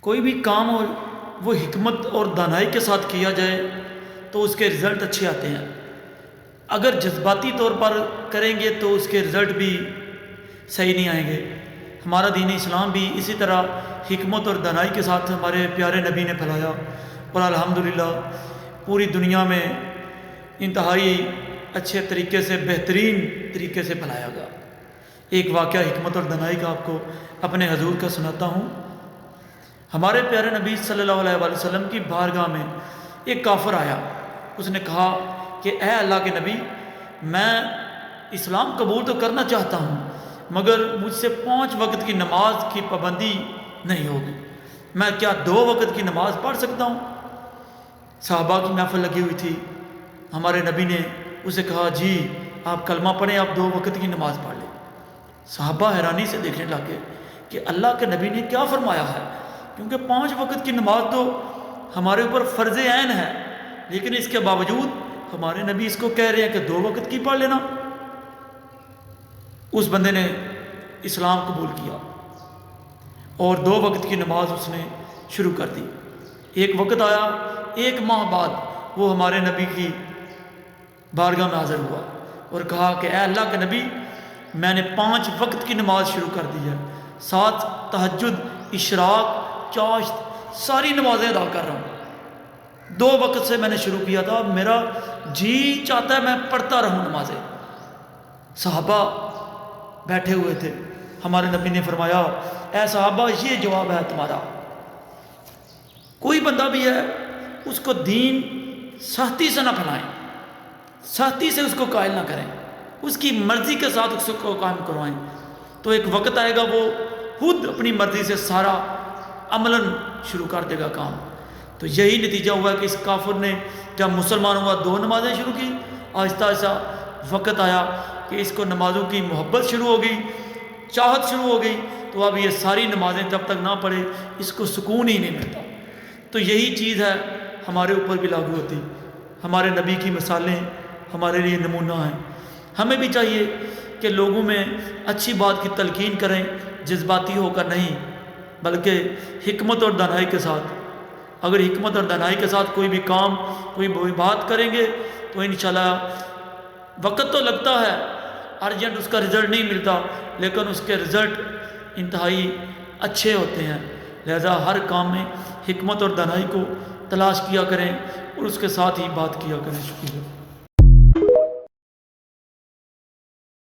کوئی بھی کام اور وہ حکمت اور دانائی کے ساتھ کیا جائے تو اس کے رزلٹ اچھے آتے ہیں. اگر جذباتی طور پر کریں گے تو اس کے رزلٹ بھی صحیح نہیں آئیں گے. ہمارا دین اسلام بھی اسی طرح حکمت اور دانائی کے ساتھ ہمارے پیارے نبی نے پھیلایا، اور الحمدللہ پوری دنیا میں انتہائی اچھے طریقے سے، بہترین طریقے سے پھیلایا گیا. ایک واقعہ حکمت اور دانائی کا آپ کو اپنے حضور کا سناتا ہوں. ہمارے پیارے نبی صلی اللہ علیہ وآلہ وسلم کی بارگاہ میں ایک کافر آیا. اس نے کہا کہ اے اللہ کے نبی، میں اسلام قبول تو کرنا چاہتا ہوں مگر مجھ سے 5 وقت کی نماز کی پابندی نہیں ہوگی. میں کیا 2 وقت کی نماز پڑھ سکتا ہوں؟ صحابہ کی محفل لگی ہوئی تھی. ہمارے نبی نے اسے کہا جی آپ کلمہ پڑھیں، آپ 2 وقت کی نماز پڑھ لیں. صحابہ حیرانی سے دیکھنے لگے کہ اللہ کے نبی نے کیا فرمایا ہے، کیونکہ 5 وقت کی نماز تو ہمارے اوپر فرض عین ہے، لیکن اس کے باوجود ہمارے نبی اس کو کہہ رہے ہیں کہ 2 وقت کی پڑھ لینا. اس بندے نے اسلام قبول کیا اور 2 وقت کی نماز اس نے شروع کر دی. ایک وقت آیا، 1 ماہ بعد وہ ہمارے نبی کی بارگاہ میں حاضر ہوا اور کہا کہ اے اللہ کے نبی، میں نے 5 وقت کی نماز شروع کر دی ہے، 7 تہجد، اشراق، چاشت، ساری نمازیں ادا کر رہا ہوں. 2 وقت سے میں نے شروع کیا تھا، میرا جی چاہتا ہے میں پڑھتا رہوں نمازیں. صحابہ بیٹھے ہوئے تھے. ہمارے نبی نے فرمایا اے صحابہ یہ جواب ہے تمہارا. کوئی بندہ بھی ہے اس کو دین سختی سے نہ پھیلائیں، سختی سے اس کو قائل نہ کریں، اس کی مرضی کے ساتھ اس کو کام کروائیں تو ایک وقت آئے گا وہ خود اپنی مرضی سے سارا عملاً شروع کر دے گا کام. تو یہی نتیجہ ہوا کہ اس کافر نے جب مسلمان ہوا 2 نمازیں شروع کی. آہستہ آہستہ وقت آیا کہ اس کو نمازوں کی محبت شروع ہو گئی، چاہت شروع ہو گئی، تو اب یہ ساری نمازیں جب تک نہ پڑھے اس کو سکون ہی نہیں ملتا. تو یہی چیز ہے ہمارے اوپر بھی لاگو ہوتی. ہمارے نبی کی مثالیں ہمارے لیے نمونہ ہیں. ہمیں بھی چاہیے کہ لوگوں میں اچھی بات کی تلقین کریں، جذباتی ہو کر نہیں بلکہ حکمت اور دانائی کے ساتھ. اگر حکمت اور دانائی کے ساتھ کوئی بھی کام، کوئی بات کریں گے تو انشاءاللہ وقت تو لگتا ہے، ارجنٹ اس کا رزلٹ نہیں ملتا، لیکن اس کے رزلٹ انتہائی اچھے ہوتے ہیں. لہذا ہر کام میں حکمت اور دانائی کو تلاش کیا کریں اور اس کے ساتھ ہی بات کیا کریں. شکریہ.